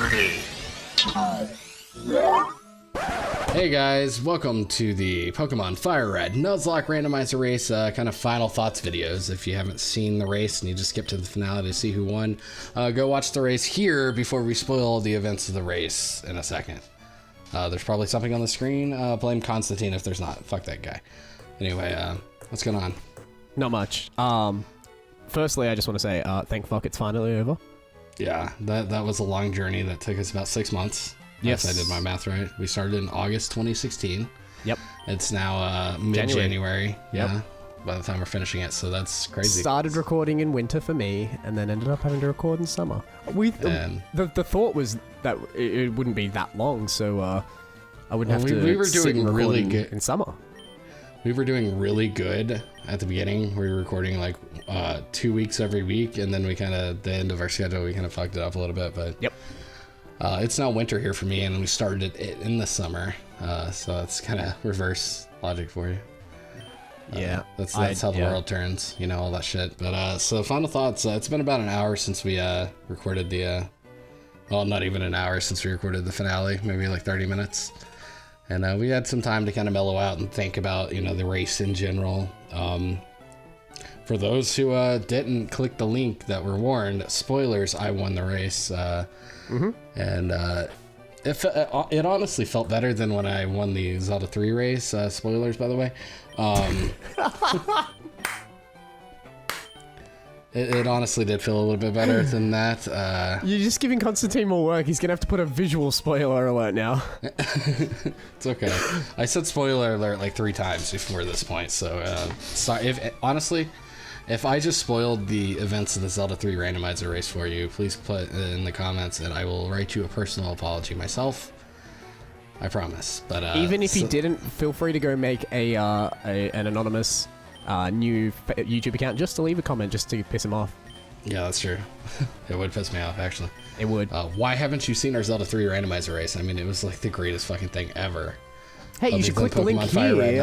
Hey guys, welcome to the Pokemon FireRed Nuzlocke Randomizer race, kind of final thoughts videos. If you haven't seen the race and you just skipped to the finale to see who won, go watch the race here before we spoil the events of the race in a second. There's probably something on the screen. Blame Constantine if there's not. Fuck that guy. Anyway, what's going on? Not much. Firstly, I just want to say, thank fuck it's finally over. Yeah, that was a long journey that took us about 6 months. Yes, I did my math right. We started in August 2016. Yep. It's now mid-January. Yeah. Yep. By the time we're finishing it, so that's crazy. Started recording in winter for me, and then ended up having to record in summer. The thought was that it wouldn't be that long, so I wouldn't have to. We were doing really good in summer. We were doing really good at the beginning. We were recording like 2 weeks every week, and then we kind of, the end of our schedule, we kind of fucked it up a little bit. But yep. It's now winter here for me, and we started it in the summer, so it's kind of reverse logic for you. Yeah, that's how the world turns, you know, all that shit. But so final thoughts. It's been about an hour since we recorded the, well, not even an hour since we recorded the finale, maybe like 30 minutes. And we had some time to kind of mellow out and think about, you know, the race in general. For those who didn't click the link that were warned, spoilers, I won the race. And it honestly felt better than when I won the Zelda 3 race. Spoilers, by the way. It honestly did feel a little bit better than that. You're just giving Constantine more work. He's going to have to put a visual spoiler alert now. It's okay. I said spoiler alert like 3 times before this point, so sorry. Honestly, if I just spoiled the events of the Zelda 3 randomizer race for you, please put it in the comments and I will write you a personal apology myself. I promise. But even if you didn't, feel free to go make an anonymous new YouTube account just to leave a comment just to piss him off. Yeah, that's true. It would piss me off, actually. It would. Why haven't you seen our Zelda 3 randomizer race? I mean, it was like the greatest fucking thing ever. Hey, you should click the link here.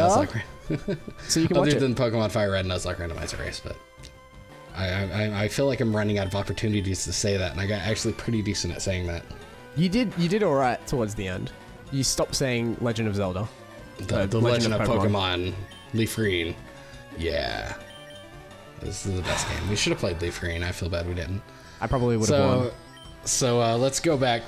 So you can watch it. Other than Pokemon FireRed Nuzlocke randomizer race, but I feel like I'm running out of opportunities to say that, and I got actually pretty decent at saying that. You did all right towards the end. You stopped saying Legend of Zelda. The Legend of Pokemon Leaf Green. Yeah. This is the best game. We should have played Leaf Green. I feel bad we didn't. I probably would have won. So let's go back.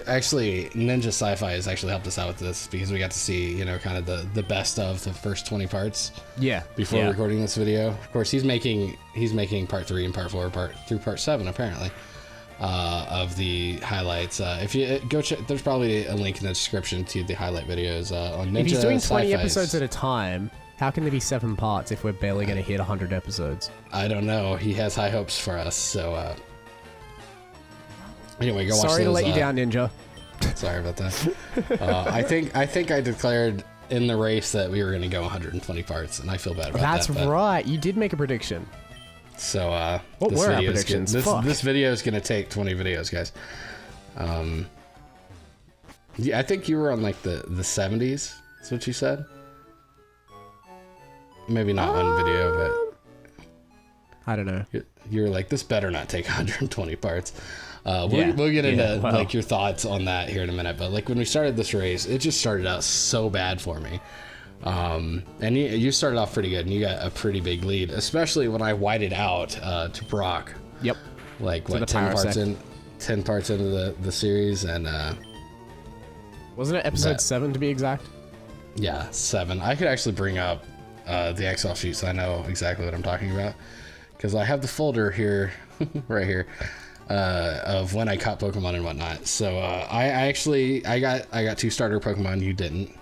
Actually, Ninja Sci-Fi has actually helped us out with this because we got to see, you know, kind of the best of the first 20 parts. Yeah. Before recording this video. Of course, he's making part 3 and part 4 through part 7 apparently of the highlights. If you go check, there's probably a link in the description to the highlight videos on Ninja Sci-Fi. If he's doing 20 episodes at a time, how can there be 7 parts if we're barely going to hit 100 episodes? I don't know. He has high hopes for us, so anyway, go watch those. Sorry to let you down, Ninja. Sorry about that. I think I declared in the race that we were going to go 120 parts, and I feel bad about that. That's right. You did make a prediction. So what were our predictions? This video is going to take 20 videos, guys. Yeah, I think you were on like the 70s. That's what you said. Maybe not on video, but I don't know. You were like, this better not take 120 parts. We'll get into like your thoughts on that here in a minute. But like when we started this race, it just started out so bad for me. And you started off pretty good, and you got a pretty big lead, especially when I whited out to Brock. Yep. Like what, 10 parts into the series, and wasn't it episode 7 to be exact? Yeah, 7. I could actually bring up the Excel sheet so I know exactly what I'm talking about, because I have the folder here, right here, of when I caught Pokemon and whatnot. So I got 2 starter Pokemon. You didn't.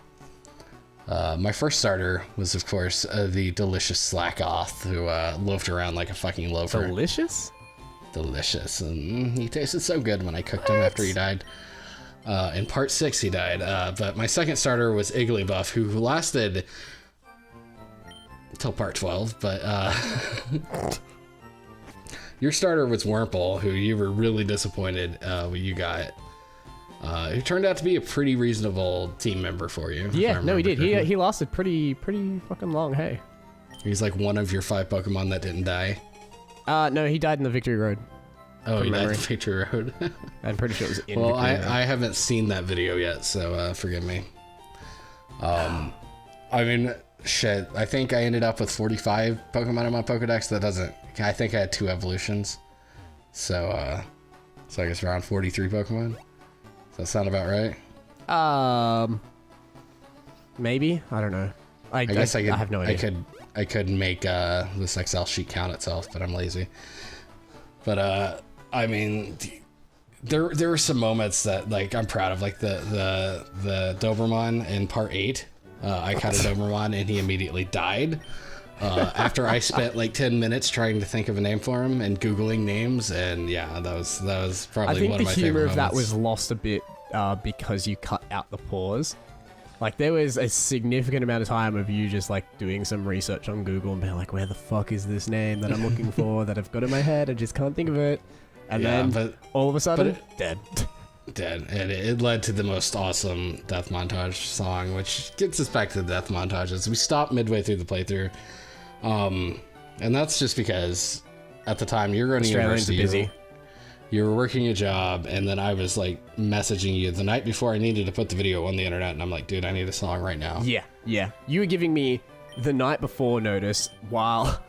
My first starter was, of course, the delicious Slackoth, who loafed around like a fucking loafer. Delicious? Delicious. And he tasted so good when I cooked him after he died. In part 6, he died. But my second starter was Igglybuff, who lasted until part 12. But your starter was Wurmple, who you were really disappointed when you got. Who turned out to be a pretty reasonable team member for you. Yeah, no, he did. He lasted pretty fucking long, hey. He's like one of your 5 Pokemon that didn't die. No, he died in the Victory Road. Oh, from that memory. Victory Road. I'm pretty sure it was in Well, Victory Road. I haven't seen that video yet, so forgive me. I mean, shit. I think I ended up with 45 Pokemon in my Pokedex. That doesn't. I think I had 2 evolutions. So I guess around 43 Pokemon. Does that sound about right? Maybe, I don't know. I guess I have no idea. I could make this Excel sheet count itself, but I'm lazy. But I mean, there were some moments that like I'm proud of, like the Doberman in part 8. I caught a Doberman and he immediately died. After I spent like 10 minutes trying to think of a name for him and Googling names, and yeah, that was probably one of my favorite moments. I think the humor of that was lost a bit because you cut out the pause. Like, there was a significant amount of time of you just, like, doing some research on Google and being like, where the fuck is this name that I'm looking for that I've got in my head? I just can't think of it. And then, all of a sudden, dead. Dead. And it led to the most awesome death montage song, which gets us back to the death montages. We stopped midway through the playthrough. And that's just because, at the time, you're going to university. Busy. You were working a job, and then I was like messaging you the night before I needed to put the video on the internet, and I'm like, dude, I need a song right now. Yeah. You were giving me the night before notice while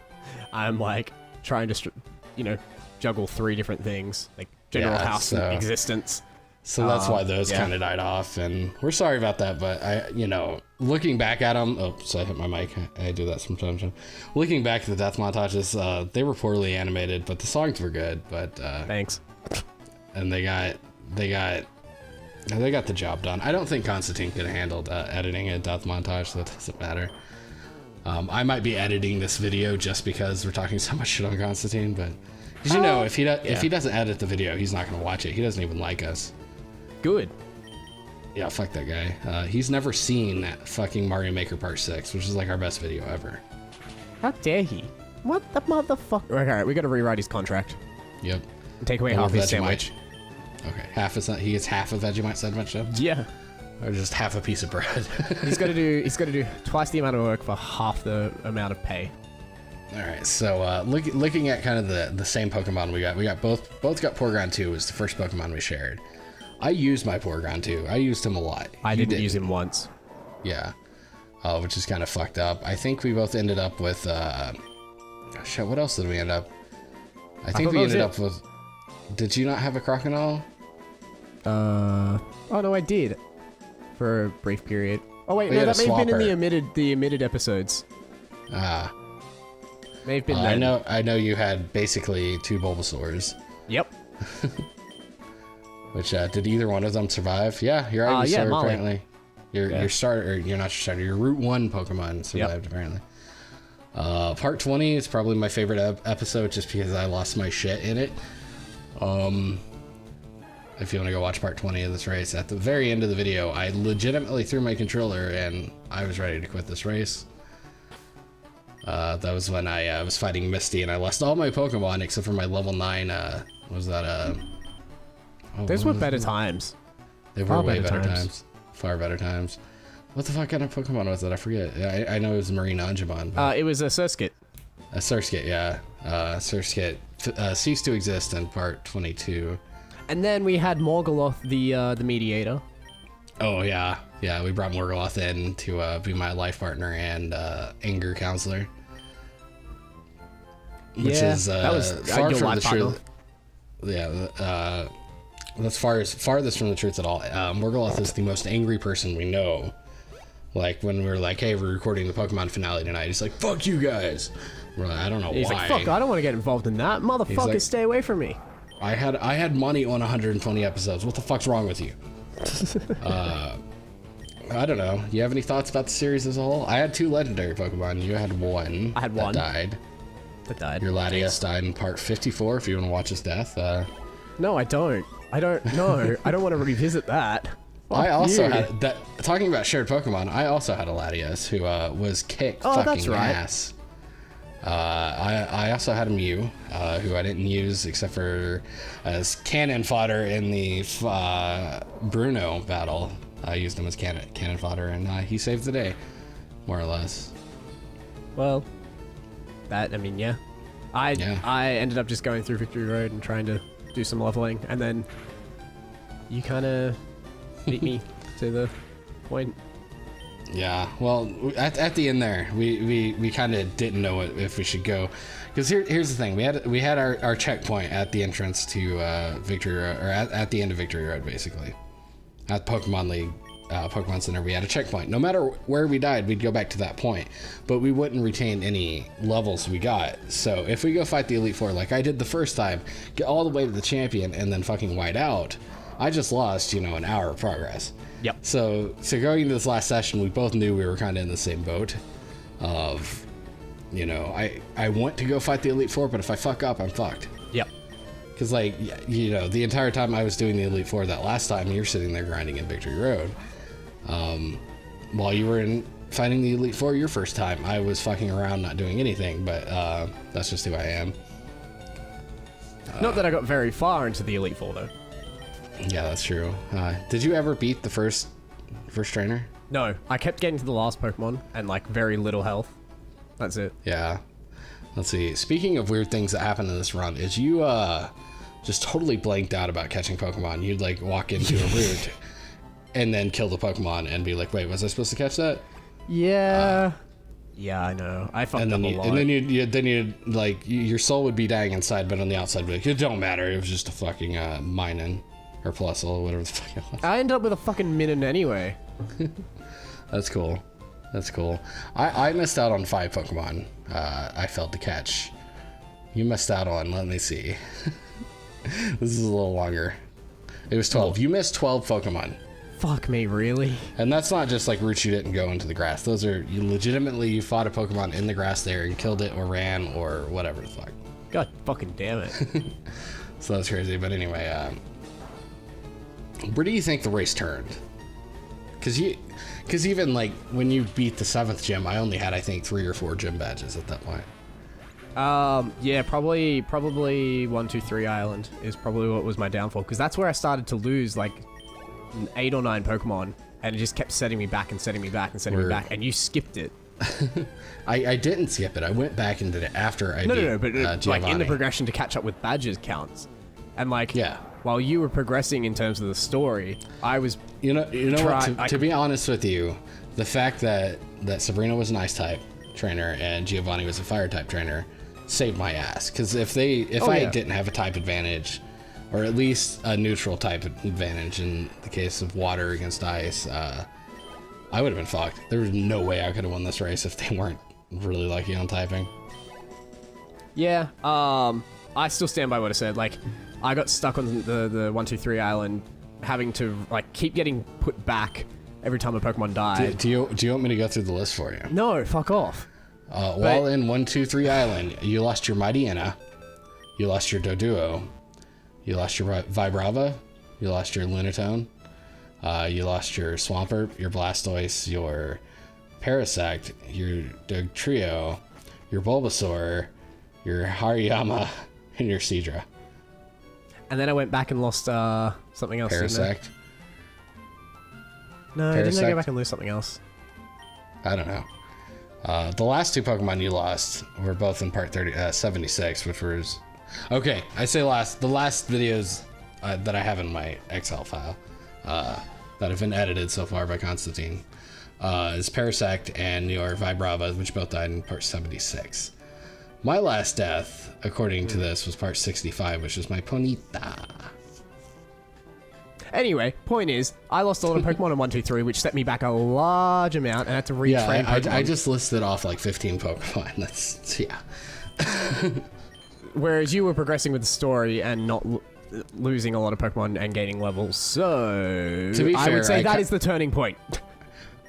I'm like trying to, juggle 3 different things, like general house and existence. So that's why those kind of died off, and we're sorry about that, but looking back at them, so I hit my mic. I do that sometimes. Looking back at the death montages, they were poorly animated, but the songs were good. But thanks. And they got the job done. I don't think Constantine could have handled editing a death montage, so it doesn't matter. I might be editing this video just because we're talking so much shit on Constantine, but if he doesn't edit the video, he's not going to watch it. He doesn't even like us. Good. Yeah, fuck that guy. He's never seen that fucking Mario Maker Part 6, which is like our best video ever. How dare he? What the motherfucker? Alright, we gotta rewrite his contract. Yep. And take away half his sandwich. Okay, he gets half a Vegemite sandwich then? Yeah. Or just half a piece of bread. He's gotta do twice the amount of work for half the amount of pay. Alright, so looking at kind of the same Pokemon we got both got Porygon 2 was the first Pokemon we shared. I used my Porygon 2. I used him a lot. I didn't use him once. Yeah. Which is kind of fucked up. I think we both ended up with shit, what else did we end up? I think we ended up with... Did you not have a Crocodile? Oh no, I did. For a brief period. Oh wait, no, that may have been in the omitted episodes. May have been I know you had basically 2 Bulbasaurs. Yep. Which did either one of them survive? Yeah, your Ivysaur apparently. Your starter, or you're not your starter. Your Route 1 Pokemon survived apparently. Part 20 is probably my favorite episode, just because I lost my shit in it. If you want to go watch part 20 of this race, at the very end of the video, I legitimately threw my controller and I was ready to quit this race. That was when I was fighting Misty and I lost all my Pokemon except for my level 9. Those were better times. They were way better times. Far better times. What the fuck kind of Pokemon was it? I forget. I know it was Marine Angemon. It was a Surskit. A Surskit, yeah. Surskit ceased to exist in part 22. And then we had Morgaloth, the mediator. Oh yeah, yeah. We brought Morgaloth in to be my life partner and anger counselor. Which is that was far from the truth. Yeah, that's farthest from the truth at all. Morgaloth is the most angry person we know. Like when we're like, hey, we're recording the Pokemon finale tonight. He's like, fuck you guys. We're like, I don't know why. He's like, fuck, I don't want to get involved in that. Motherfuckers, like, stay away from me. I had money on 120 episodes. What the fuck's wrong with you? I don't know. You have any thoughts about the series as a whole? I had 2 legendary Pokemon. You had 1. I had 1. That died. Your Latias died in part 54, if you want to watch his death. No, I don't. I don't know. I don't want to revisit that. I also had that. Talking about shared Pokemon, I also had a Latias who was kicked fucking ass. I also had a Mew, who I didn't use except for as cannon fodder in the Bruno battle. I used him as cannon fodder, and he saved the day, more or less. Well, I ended up just going through Victory Road and trying to do some leveling, and then you kind of beat me to the point. Yeah, well, at the end there, we kind of didn't know if we should go, because here's the thing: we had our checkpoint at the entrance to Victory Road, or at the end of Victory Road, basically, at Pokemon League, Pokemon Center. We had a checkpoint. No matter where we died, we'd go back to that point, but we wouldn't retain any levels we got. So if we go fight the Elite Four like I did the first time, get all the way to the champion, and then fucking white out, I just lost, an hour of progress. Yep. So going into this last session, we both knew we were kind of in the same boat of, I want to go fight the Elite Four, but if I fuck up, I'm fucked. Yep. Because, the entire time I was doing the Elite Four that last time, you were sitting there grinding in Victory Road. While you were fighting the Elite Four your first time, I was fucking around not doing anything, but that's just who I am. Not that I got very far into the Elite Four, though. Yeah, that's true. Did you ever beat the first trainer? No, I kept getting to the last Pokemon and very little health. That's it. Yeah. Let's see. Speaking of weird things that happened in this run, is you just totally blanked out about catching Pokemon. You'd walk into a route and then kill the Pokemon and be like, "Wait, was I supposed to catch that?" Yeah. Yeah, I know. I fucked up a lot. And then your soul would be dying inside, but on the outside, be like, it don't matter. It was just a fucking Minun. Or Plusle, whatever the fuck it was. I ended up with a fucking Minun anyway. That's cool. I missed out on 5 Pokemon I failed to catch. You missed out on, let me see. This is a little longer. It was 12. You missed 12 Pokemon. Fuck me, really? And that's not just routes you didn't go into the grass. Those are, you fought a Pokemon in the grass there and killed it or ran or whatever the fuck. God fucking damn it. So that's crazy. But anyway, where do you think the race turned? Because even when you beat the 7th gym, I only had, I think, 3 or 4 gym badges at that point. Yeah, probably 1, 2, 3 Island is probably what was my downfall, because that's where I started to lose 8 or 9 Pokemon, and it just kept setting me back and setting me back and setting me back, and you skipped it. I didn't skip it. I went back and did it after I beat but Giovanni. in the progression to catch up with badges counts, and yeah. While you were progressing in terms of the story, I was... To be honest with you, the fact that Sabrina was an Ice type trainer and Giovanni was a Fire type trainer saved my ass. Because if I didn't have a type advantage, or at least a neutral type advantage in the case of water against ice, I would have been fucked. There was no way I could have won this race if they weren't really lucky on typing. Yeah, I still stand by what I said. I got stuck on the 1, 2, 3 Island, having to keep getting put back every time a Pokemon died. Do you want me to go through the list for you? No, fuck off. While in 1, 2, 3 Island, you lost your Mightyena, you lost your Doduo, you lost your Vibrava, you lost your Lunatone, you lost your Swampert, your Blastoise, your Parasect, your Dugtrio, your Bulbasaur, your Hariyama, and your Seadra. And then I went back and lost something else. Parasect. No, didn't I go back and lose something else? I don't know. The last 2 Pokemon you lost were both in part 76, which was... Okay, I say last. The last videos that I have in my Excel file that have been edited so far by Constantine is Parasect and your Vibrava, which both died in part 76. My last death, according to this, was part 65, which is my Ponyta. Anyway, point is, I lost a lot of Pokemon in 1, 2, 3, which set me back a large amount, and I had to retrain Pokemon. I just listed off 15 Pokemon. That's, yeah. Whereas you were progressing with the story and not losing a lot of Pokemon and gaining levels, so... To be fair, I would say that is the turning point.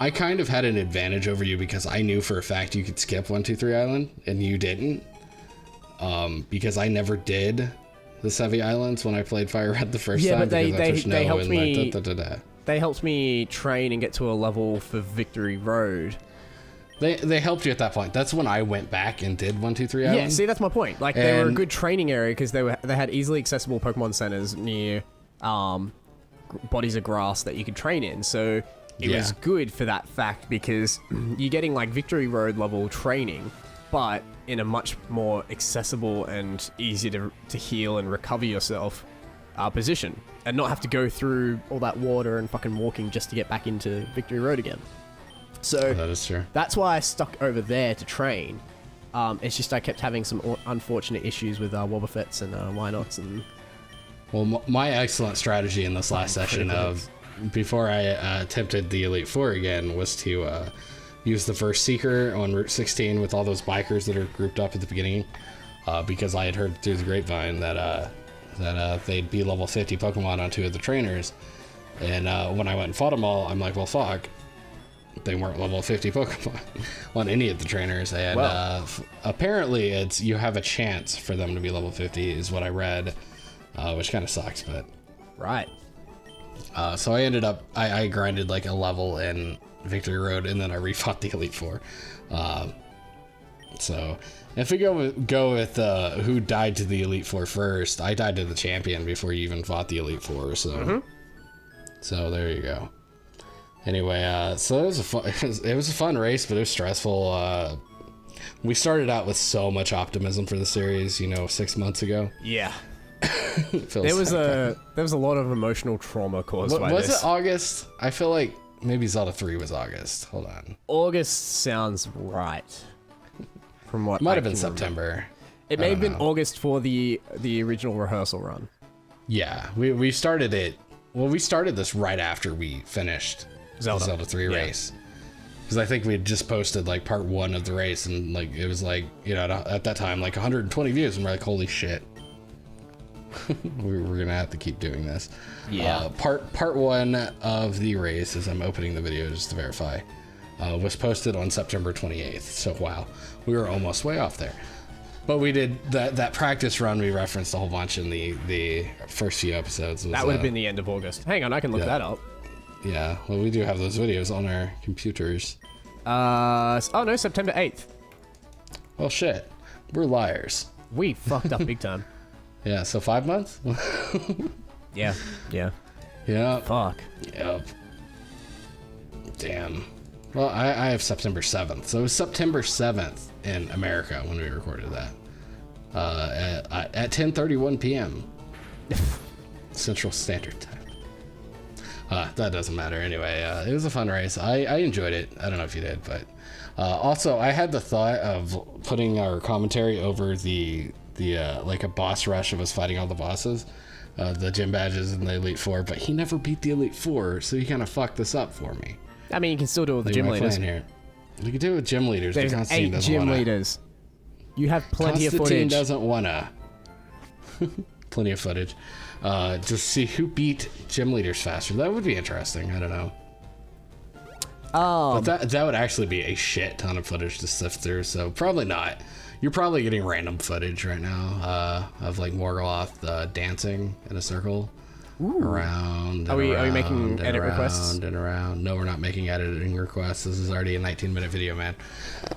I kind of had an advantage over you because I knew for a fact you could skip 1, 2, 3 Island, and you didn't. Because I never did the Sevi Islands when I played FireRed the first time. Yeah, but they helped me. They helped me train and get to a level for Victory Road. They helped you at that point. That's when I went back and did 1, 2, 3 Island. Yeah, see, that's my point. They were a good training area because they had easily accessible Pokemon centers near bodies of grass that you could train in. So it was good for that fact because you're getting Victory Road level training but in a much more accessible and easy to heal and recover yourself position, and not have to go through all that water and fucking walking just to get back into Victory Road again. So that is true. That's why I stuck over there to train. It's just I kept having some unfortunate issues with Wobbuffets and Why Nots and... Well, my excellent strategy in this last session of before I attempted the Elite Four again was to use the first Seeker on Route 16 with all those bikers that are grouped up at the beginning, because I had heard through the grapevine that they'd be level 50 Pokemon on 2 of the trainers, and when I went and fought them all, I'm like, well, fuck, they weren't level 50 Pokemon on any of the trainers, and apparently it's you have a chance for them to be level 50 is what I read, which kind of sucks, but right. So I ended up I grinded like a level in Victory Road, and then I refought the Elite Four. So if we go with who died to the Elite Four first, I died to the champion before you even fought the Elite Four. So so there you go. Anyway, so it was a fun race, but it was stressful. We started out with so much optimism for the series, 6 months ago. Yeah. There was a lot of emotional trauma caused by this. Was it August? I feel like maybe Zelda 3 was August. Hold on. August sounds right. From what might have been September. It may have been August for the original rehearsal run. Yeah, we started it. Well, we started this right after we finished the Zelda 3 race. Because I think we had just posted like part 1 of the race, and like it was like, at that time like 120 views, and we're like, holy shit. We're gonna have to keep doing this. Yeah. Part 1 of the race, as I'm opening the video just to verify, was posted on September 28th. So wow, we were almost way off there. But we did that practice run we referenced a whole bunch in the first few episodes. That would have been the end of August. Hang on, I can look that up. Yeah, well, we do have those videos on our computers. Oh no, September 8th. Well, shit, we're liars. We fucked up big time. Yeah, so 5 months? Yeah. Yeah. Fuck. Yep. Damn. Well, I have September 7th. So it was September 7th in America when we recorded that. At 10:31 p.m. Central Standard Time. That doesn't matter anyway. It was a fun race. I enjoyed it. I don't know if you did, but also I had the thought of putting our commentary over the like a boss rush of us fighting all the bosses, the gym badges and the Elite Four, but he never beat the Elite Four, so he kind of fucked this up for me. I mean, you can still do it with the gym leaders. Here. You can do it with gym leaders. There's 8 gym leaders. You have plenty of footage. Doesn't wanna. Plenty of footage. Just see who beat gym leaders faster. That would be interesting. I don't know. But that would actually be a shit ton of footage to sift through, so probably not. You're probably getting random footage right now of like Morgoloth dancing in a circle. Ooh. Around. Are we making edit requests? And around. No, we're not making editing requests. This is already a 19-minute video, man.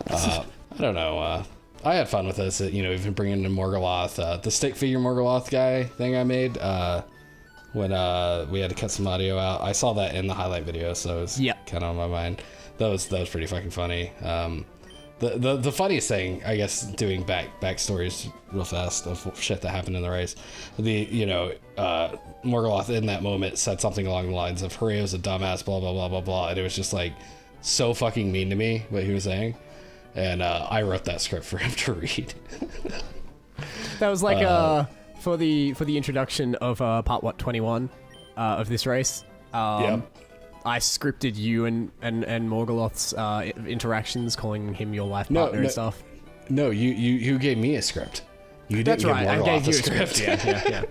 I don't know. I had fun with this. Even bringing in Morgoloth, the stick figure Morgoloth guy thing I made. When we had to cut some audio out, I saw that in the highlight video, so it was kind of on my mind. That was pretty fucking funny. The funniest thing, I guess, doing backstories real fast of shit that happened in the race. Morgoloth in that moment said something along the lines of "Herao's a dumbass," blah blah blah blah blah, and it was just like so fucking mean to me what he was saying, and I wrote that script for him to read. That was like for the introduction of part 21 of this race. Yep. I scripted you and Morgoloth's interactions, calling him your life partner and stuff. No, you gave me a script. You didn't. That's right. I gave you a script. Yeah.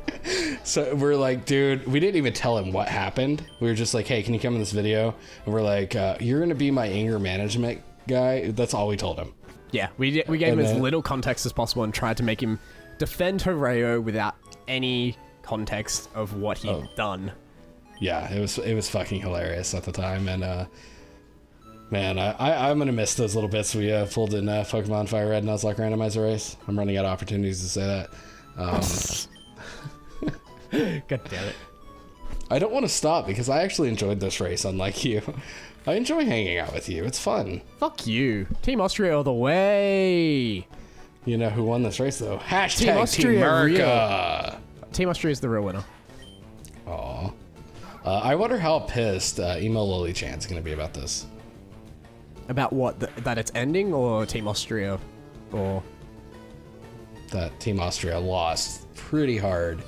So we're like, dude, we didn't even tell him what happened. We were just like, hey, can you come in this video? And we're like, you're gonna be my anger management guy. That's all we told him. Yeah, we gave him as little context as possible and tried to make him defend Herao without any context of what he'd done. Yeah, it was fucking hilarious at the time, and man, I'm gonna miss those little bits we pulled in Pokemon FireRed Nuzlocke Randomizer race. I'm running out of opportunities to say that. God damn it. I don't want to stop because I actually enjoyed this race, unlike you. I enjoy hanging out with you. It's fun. Fuck you. Team Austria all the way. You know who won this race, though? Hashtag Team Austria, Team America. Team Austria is the real winner. Aw. I wonder how pissed Emo Lily Chan's going to be about this. About what? That it's ending, or Team Austria? Or... That Team Austria lost pretty hard.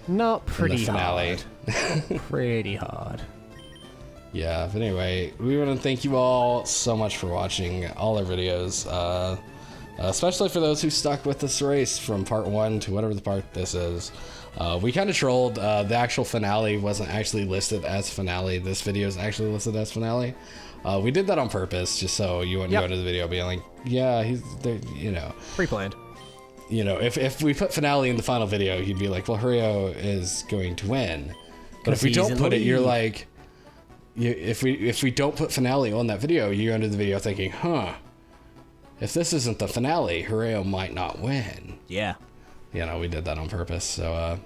Not pretty in the finale. hard. Pretty hard. Yeah, but anyway, we want to thank you all so much for watching all our videos, especially for those who stuck with this race from part 1 to whatever the part this is. We kind of trolled. The actual finale wasn't actually listed as finale. This video is actually listed as finale. We did that on purpose, just so you wouldn't go into the video being like, yeah, he's there, you know. Pre-planned. You know, if we put finale in the final video, you'd be like, well, Herao is going to win. But if we don't put it, you're like, if we don't put finale on that video, you're under the video thinking, huh, if this isn't the finale, Herao might not win. Yeah. You know, we did that on purpose. So,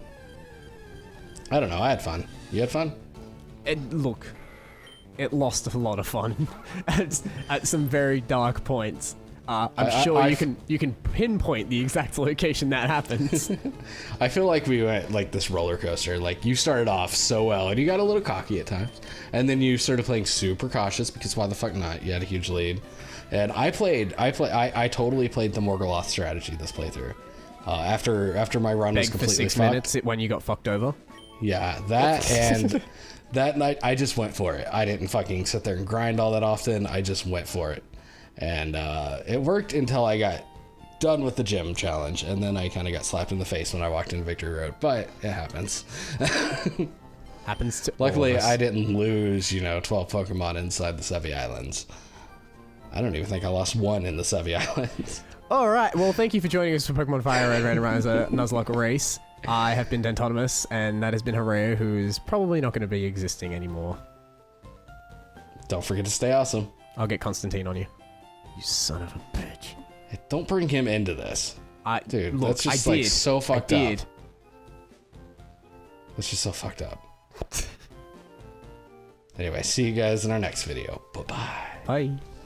I don't know. I had fun. You had fun? Look, it lost a lot of fun at some very dark points. I'm sure you can pinpoint the exact location that happens. I feel like we went like this roller coaster. Like you started off so well, and you got a little cocky at times, and then you started playing super cautious because why the fuck not? You had a huge lead, and I totally played the Morgoloth strategy this playthrough. After my run was completely for 6 fucked. minutes when you got fucked over. Yeah, that and that night I just went for it. I didn't fucking sit there and grind all that often. I just went for it. And it worked until I got done with the gym challenge, and then I kind of got slapped in the face when I walked into Victory Road, but it happens. Happens to Luckily, all of us. I didn't lose, 12 Pokemon inside the Sevi Islands. I don't even think I lost one in the Sevi Islands. Alright, well thank you for joining us for Pokemon FireRed Randomizer Nuzlocke race. I have been Dentonomous, and that has been Herao, who is probably not going to be existing anymore. Don't forget to stay awesome. I'll get Constantine on you. You son of a bitch. Hey, don't bring him into this. Dude, look, that's just I like did. so fucked I up. did. That's just so fucked up. Anyway, see you guys in our next video. Bye-bye. Bye.